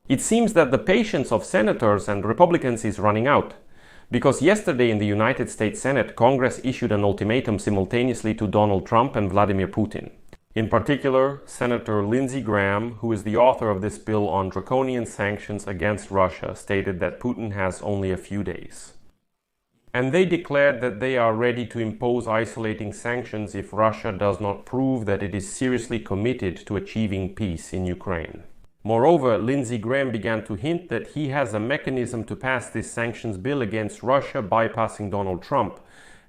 It seems that the patience of senators and Republicans is running out, because yesterday in the United States Senate, Congress issued an ultimatum simultaneously to Donald Trump and Vladimir Putin. In particular, Senator Lindsey Graham, who is the author of this bill on draconian sanctions against Russia, stated that Putin has only a few days. And they declared that they are ready to impose isolating sanctions if Russia does not prove that it is seriously committed to achieving peace in Ukraine. Moreover, Lindsey Graham began to hint that he has a mechanism to pass this sanctions bill against Russia bypassing Donald Trump,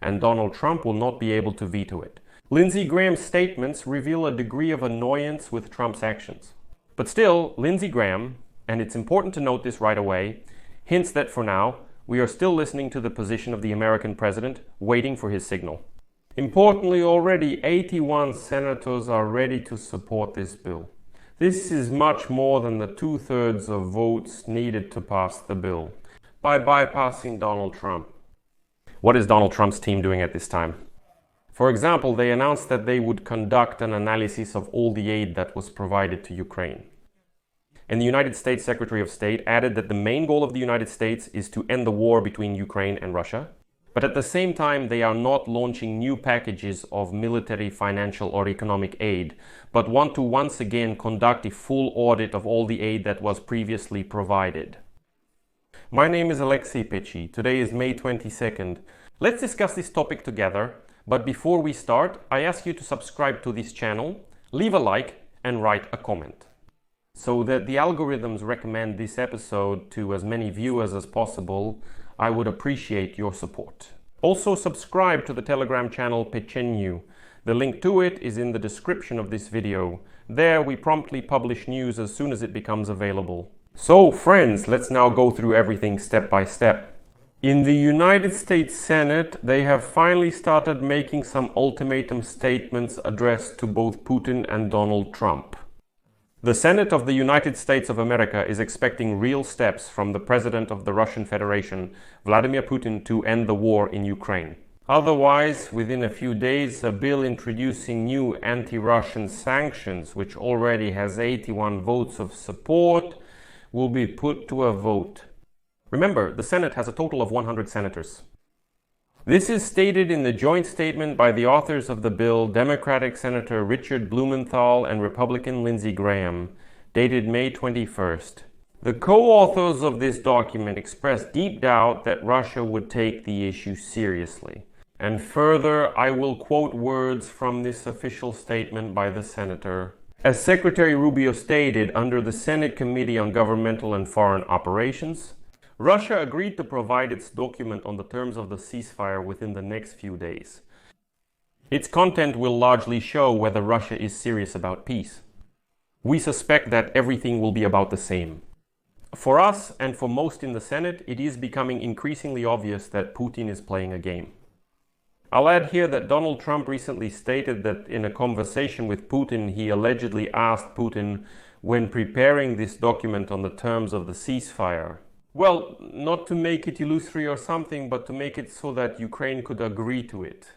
and Donald Trump will not be able to veto it. Lindsey Graham's statements reveal a degree of annoyance with Trump's actions. But still, Lindsey Graham, and it's important to note this right away, hints that for now, we are still listening to the position of the American president, waiting for his signal. Importantly, already 81 senators are ready to support this bill. This is much more than the 2/3 of votes needed to pass the bill, by bypassing Donald Trump. What is Donald Trump's team doing at this time? For example, they announced that they would conduct an analysis of all the aid that was provided to Ukraine. And the United States Secretary of State added that the main goal of the United States is to end the war between Ukraine and Russia. But at the same time, they are not launching new packages of military, financial, or economic aid, but want to once again conduct a full audit of all the aid that was previously provided. My name is Alexei Pechi. Today is May 22nd. Let's discuss this topic together. But before we start, I ask you to subscribe to this channel, leave a like, and write a comment, so that the algorithms recommend this episode to as many viewers as possible. I would appreciate your support. Also subscribe to the Telegram channel Pechenyu. The link to it is in the description of this video. There we promptly publish news as soon as it becomes available. So friends, let's now go through everything step by step. In the United States Senate, they have finally started making some ultimatum statements addressed to both Putin and Donald Trump. The Senate of the United States of America is expecting real steps from the President of the Russian Federation, Vladimir Putin, to end the war in Ukraine. Otherwise, within a few days, a bill introducing new anti-Russian sanctions, which already has 81 votes of support, will be put to a vote. Remember, the Senate has a total of 100 senators. This is stated in the joint statement by the authors of the bill, Democratic Senator Richard Blumenthal and Republican Lindsey Graham, dated May 21st. The co-authors of this document expressed deep doubt that Russia would take the issue seriously. And further, I will quote words from this official statement by the senator. As Secretary Rubio stated under the Senate Committee on Governmental and Foreign Operations, Russia agreed to provide its document on the terms of the ceasefire within the next few days. Its content will largely show whether Russia is serious about peace. We suspect that everything will be about the same. For us, and for most in the Senate, it is becoming increasingly obvious that Putin is playing a game. I'll add here that Donald Trump recently stated that in a conversation with Putin, he allegedly asked Putin, when preparing this document on the terms of the ceasefire, well, not to make it illusory or something, but to make it so that Ukraine could agree to it.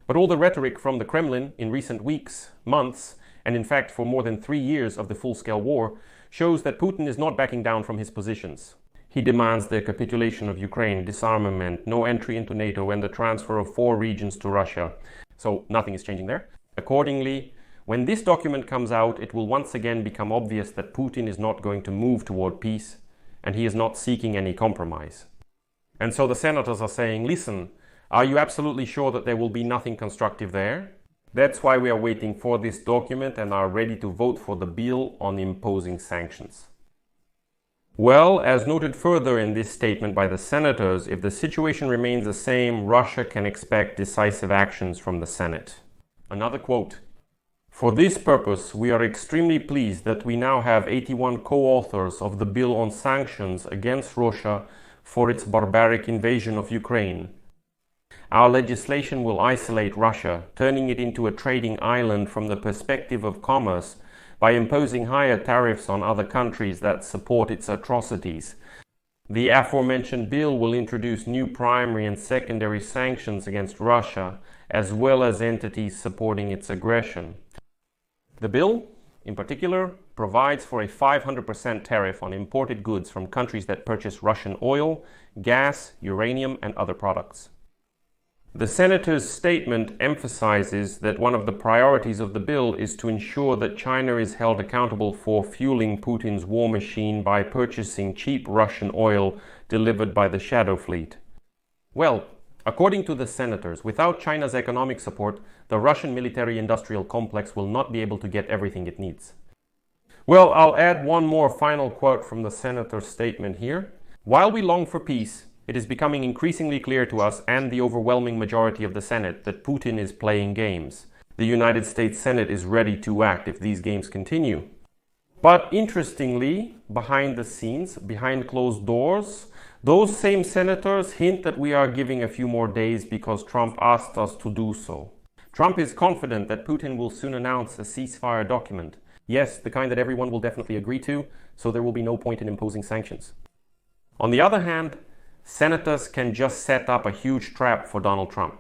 But all the rhetoric from the Kremlin in recent weeks, months, and in fact for more than 3 years of the full-scale war, shows that Putin is not backing down from his positions. He demands the capitulation of Ukraine, disarmament, no entry into NATO, and the transfer of 4 regions to Russia. So nothing is changing there. Accordingly, when this document comes out, it will once again become obvious that Putin is not going to move toward peace, and he is not seeking any compromise. And so the senators are saying, listen, are you absolutely sure that there will be nothing constructive there? That's why we are waiting for this document and are ready to vote for the bill on imposing sanctions. Well, as noted further in this statement by the senators, if the situation remains the same, Russia can expect decisive actions from the Senate. Another quote. For this purpose, we are extremely pleased that we now have 81 co-authors of the bill on sanctions against Russia for its barbaric invasion of Ukraine. Our legislation will isolate Russia, turning it into a trading island from the perspective of commerce by imposing higher tariffs on other countries that support its atrocities. The aforementioned bill will introduce new primary and secondary sanctions against Russia, as well as entities supporting its aggression. The bill, in particular, provides for a 500% tariff on imported goods from countries that purchase Russian oil, gas, uranium, and other products. The senator's statement emphasizes that one of the priorities of the bill is to ensure that China is held accountable for fueling Putin's war machine by purchasing cheap Russian oil delivered by the Shadow Fleet. Well, according to the senators, without China's economic support, the Russian military-industrial complex will not be able to get everything it needs. Well, I'll add one more final quote from the senator's statement here. While we long for peace, it is becoming increasingly clear to us and the overwhelming majority of the Senate that Putin is playing games. The United States Senate is ready to act if these games continue. But interestingly, behind the scenes, behind closed doors, those same senators hint that we are giving a few more days because Trump asked us to do so. Trump is confident that Putin will soon announce a ceasefire document. Yes, the kind that everyone will definitely agree to, so there will be no point in imposing sanctions. On the other hand, senators can just set up a huge trap for Donald Trump.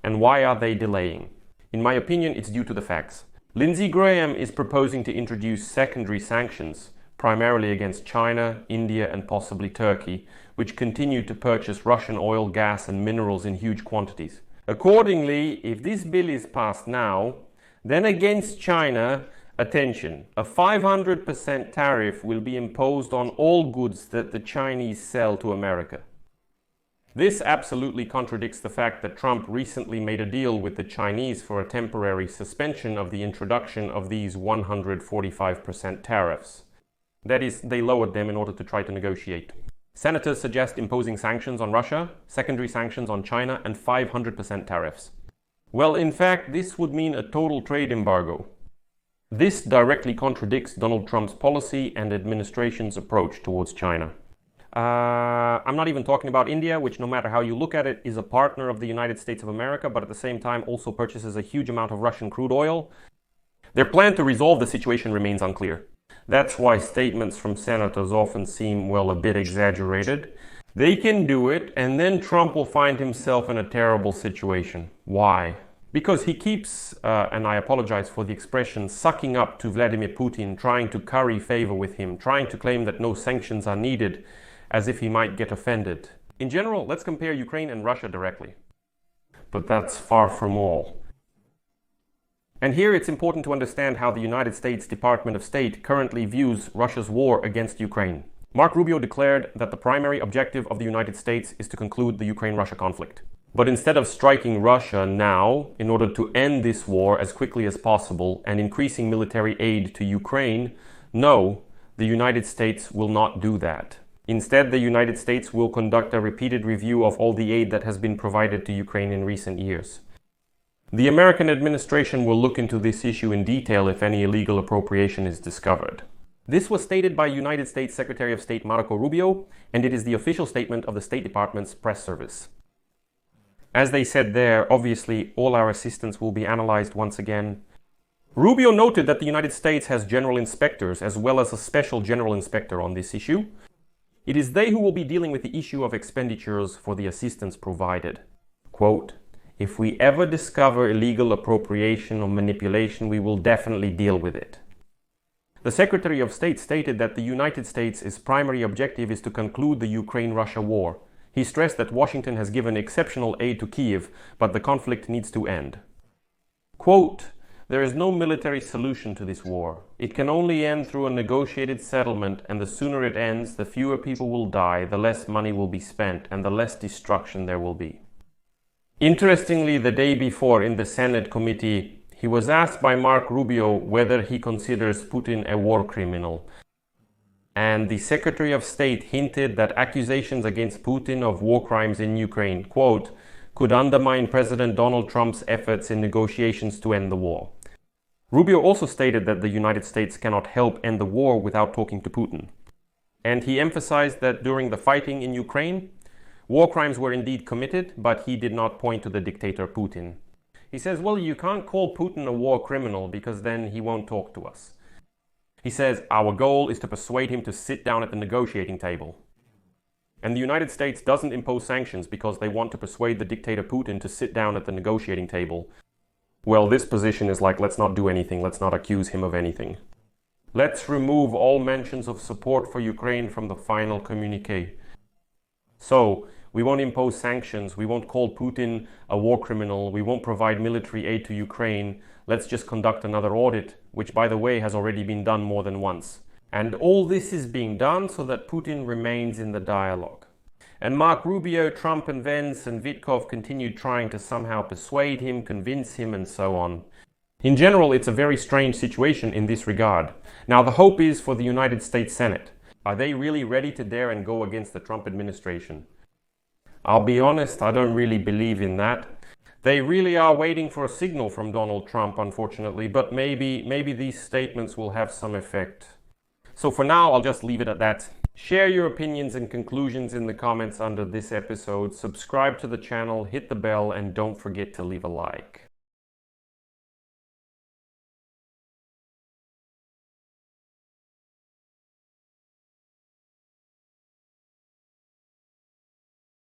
And why are they delaying? In my opinion, it's due to the facts. Lindsey Graham is proposing to introduce secondary sanctions, primarily against China, India, and possibly Turkey, which continue to purchase Russian oil, gas, and minerals in huge quantities. Accordingly, if this bill is passed now, then against China, attention, a 500% tariff will be imposed on all goods that the Chinese sell to America. This absolutely contradicts the fact that Trump recently made a deal with the Chinese for a temporary suspension of the introduction of these 145% tariffs. That is, they lowered them in order to try to negotiate. Senators suggest imposing sanctions on Russia, secondary sanctions on China, and 500% tariffs. Well, in fact, this would mean a total trade embargo. This directly contradicts Donald Trump's policy and administration's approach towards China. I'm not even talking about India, which no matter how you look at it, is a partner of the United States of America, but at the same time also purchases a huge amount of Russian crude oil. Their plan to resolve the situation remains unclear. That's why statements from senators often seem, well, a bit exaggerated. They can do it, and then Trump will find himself in a terrible situation. Why? Because he keeps, and I apologize for the expression, sucking up to Vladimir Putin, trying to curry favor with him, trying to claim that no sanctions are needed, as if he might get offended. In general, let's compare Ukraine and Russia directly. But that's far from all. And here it's important to understand how the United States Department of State currently views Russia's war against Ukraine. Marco Rubio declared that the primary objective of the United States is to conclude the Ukraine-Russia conflict. But instead of striking Russia now in order to end this war as quickly as possible and increasing military aid to Ukraine, no, the United States will not do that. Instead, the United States will conduct a repeated review of all the aid that has been provided to Ukraine in recent years. The American administration will look into this issue in detail if any illegal appropriation is discovered. This was stated by United States Secretary of State Marco Rubio, and it is the official statement of the State Department's press service. As they said there, obviously all our assistance will be analyzed once again. Rubio noted that the United States has general inspectors as well as a special general inspector on this issue. It is they who will be dealing with the issue of expenditures for the assistance provided. Quote, "If we ever discover illegal appropriation or manipulation, we will definitely deal with it." The Secretary of State stated that the United States' primary objective is to conclude the Ukraine-Russia war. He stressed that Washington has given exceptional aid to Kyiv, but the conflict needs to end. Quote, "There is no military solution to this war. It can only end through a negotiated settlement, and the sooner it ends, the fewer people will die, the less money will be spent, and the less destruction there will be." Interestingly, the day before in the Senate committee, he was asked by Marco Rubio whether he considers Putin a war criminal. And the Secretary of State hinted that accusations against Putin of war crimes in Ukraine, quote, could undermine President Donald Trump's efforts in negotiations to end the war. Rubio also stated that the United States cannot help end the war without talking to Putin. And he emphasized that during the fighting in Ukraine, war crimes were indeed committed, but he did not point to the dictator Putin. He says, well, you can't call Putin a war criminal because then he won't talk to us. He says, our goal is to persuade him to sit down at the negotiating table. And the United States doesn't impose sanctions because they want to persuade the dictator Putin to sit down at the negotiating table. Well, this position is like, let's not do anything, let's not accuse him of anything. Let's remove all mentions of support for Ukraine from the final communiqué. So, we won't impose sanctions, we won't call Putin a war criminal, we won't provide military aid to Ukraine. Let's just conduct another audit, which, by the way, has already been done more than once. And all this is being done so that Putin remains in the dialogue. And Mark Rubio, Trump and Vance and Witkoff continued trying to somehow persuade him, convince him and so on. In general, it's a very strange situation in this regard. Now, the hope is for the United States Senate. Are they really ready to dare and go against the Trump administration? I'll be honest, I don't really believe in that. They really are waiting for a signal from Donald Trump, unfortunately, but maybe these statements will have some effect. So for now, I'll just leave it at that. Share your opinions and conclusions in the comments under this episode. Subscribe to the channel, hit the bell, and don't forget to leave a like.